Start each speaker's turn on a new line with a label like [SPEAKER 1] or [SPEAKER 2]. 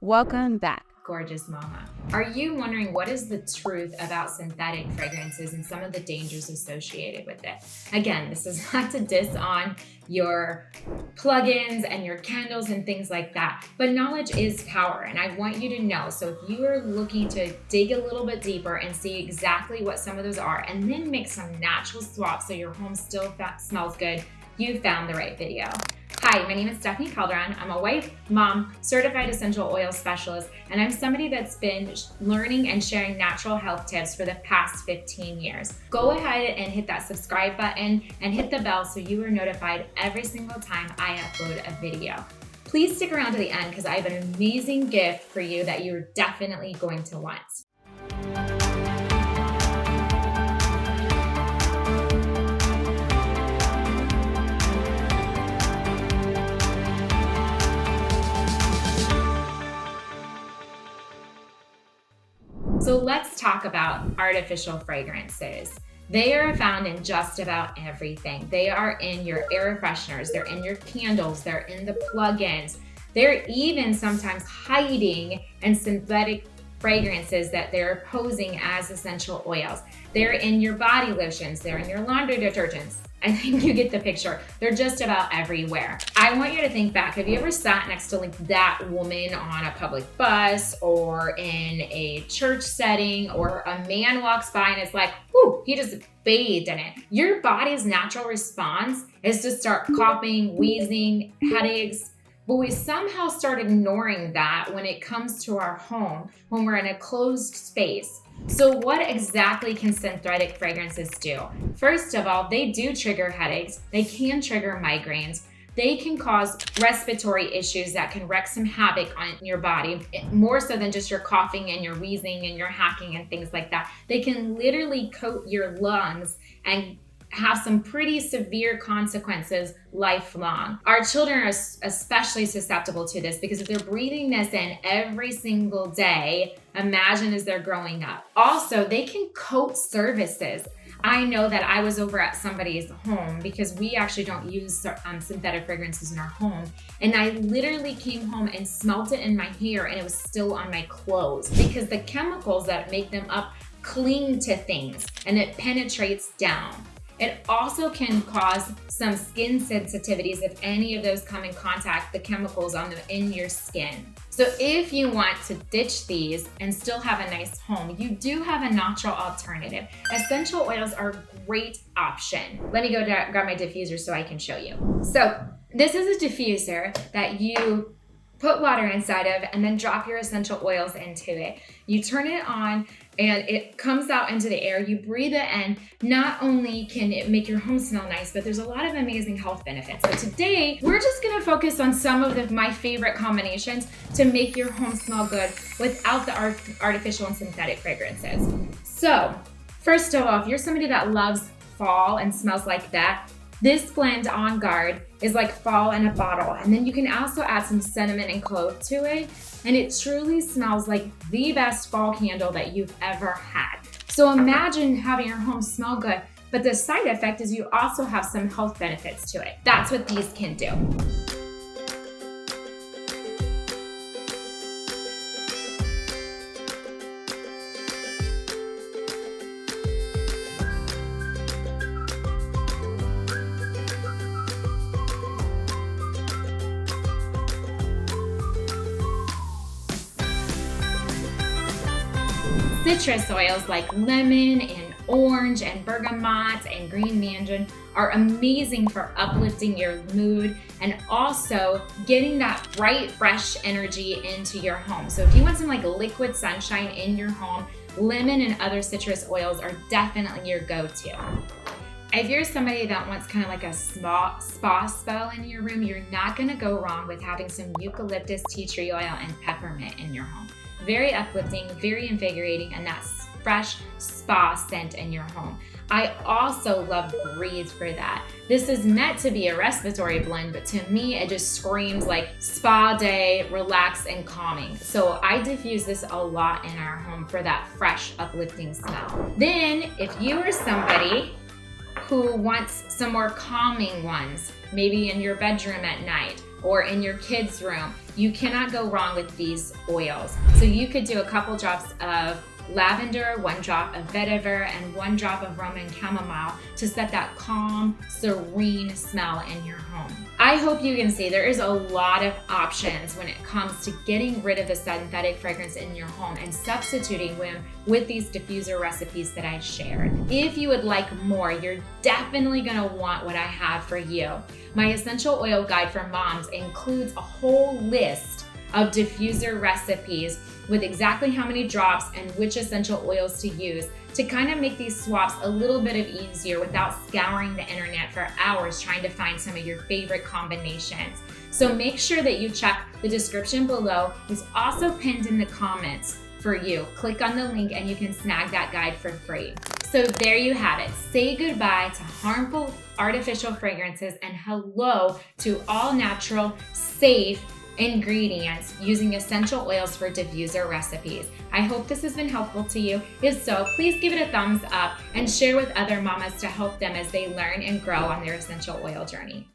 [SPEAKER 1] Welcome back.
[SPEAKER 2] Gorgeous mama. Are you wondering what is the truth about synthetic fragrances and some of the dangers associated with it? Again, this is not to diss on your plugins and your candles and things like that, but knowledge is power, and I want you to know. So if you are looking to dig a little bit deeper and see exactly what some of those are, and then make some natural swaps so your home still smells good, you found the right video. Hi, my name is Calderon. I'm a wife, mom, certified essential oil specialist, and I'm somebody that's been learning and sharing natural health tips for the past 15 years. Go ahead and hit that subscribe button and hit the bell so you are notified every single time I upload a video. Please stick around to the end because I have an amazing gift for you that you're definitely going to want. So let's talk about artificial fragrances. They are found in just about everything. They are in your air fresheners, they're in your candles, they're in the plugins. They're even sometimes hiding in synthetic fragrances that they're posing as essential oils. They're in your body lotions, they're in your laundry detergents. I think you get the picture. They're just about everywhere. I want you to think back. Have you ever sat next to like that woman on a public bus or in a church setting, or a man walks by and it's like, whoo, he just bathed in it. Your body's natural response is to start coughing, wheezing, headaches. But we somehow start ignoring that when it comes to our home, when we're in a closed space. So what exactly can synthetic fragrances do? First of all, they do trigger headaches. They can trigger migraines. They can cause respiratory issues that can wreak some havoc on your body, more so than just your coughing and your wheezing and your hacking and things like that. They can literally coat your lungs and have some pretty severe consequences lifelong. Our children are especially susceptible to this because if they're breathing this in every single day, imagine as they're growing up. Also, they can coat surfaces. I know that I was over at somebody's home because we actually don't use synthetic fragrances in our home. And I literally came home and smelt it in my hair and it was still on my clothes because the chemicals that make them up cling to things and it penetrates down. It also can cause some skin sensitivities if any of those come in contact, the chemicals in your skin. So if you want to ditch these and still have a nice home, you do have a natural alternative. Essential oils are a great option. Let me go grab my diffuser so I can show you. So this is a diffuser that you put water inside of and then drop your essential oils into it. You turn it on and it comes out into the air. You breathe it in. Not only can it make your home smell nice, but there's a lot of amazing health benefits. So today, we're just gonna focus on some of my favorite combinations to make your home smell good without the artificial and synthetic fragrances. So, first of all, if you're somebody that loves fall and smells like that, this blend On Guard is like fall in a bottle. And then you can also add some cinnamon and clove to it. And it truly smells like the best fall candle that you've ever had. So imagine having your home smell good, but the side effect is you also have some health benefits to it. That's what these can do. Citrus oils like lemon and orange and bergamot and green mandarin are amazing for uplifting your mood and also getting that bright, fresh energy into your home. So if you want some like liquid sunshine in your home, lemon and other citrus oils are definitely your go-to. If you're somebody that wants kind of like a spa spell in your room, you're not gonna go wrong with having some eucalyptus, tea tree oil, and peppermint in your home. Very uplifting, very invigorating, and that fresh spa scent in your home. I also love Breathe for that. This is meant to be a respiratory blend, but to me, it just screams like spa day, relax and calming. So I diffuse this a lot in our home for that fresh, uplifting smell. Then, if you are somebody who wants some more calming ones, maybe in your bedroom at night, or in your kids' room. You cannot go wrong with these oils. So you could do a couple drops of lavender, 1 drop of vetiver, and 1 drop of Roman chamomile to set that calm, serene smell in your home. I hope you can see there is a lot of options when it comes to getting rid of the synthetic fragrance in your home and substituting them with these diffuser recipes that I shared. If you would like more, you're definitely gonna want what I have for you. My essential oil guide for moms includes a whole list of diffuser recipes with exactly how many drops and which essential oils to use to kind of make these swaps a little bit easier without scouring the internet for hours trying to find some of your favorite combinations. So make sure that you check the description below. It's also pinned in the comments for you. Click on the link and you can snag that guide for free. So there you have it. Say goodbye to harmful artificial fragrances and hello to all natural, safe ingredients using essential oils for diffuser recipes. I hope this has been helpful to you. If so, please give it a thumbs up and share with other mamas to help them as they learn and grow on their essential oil journey.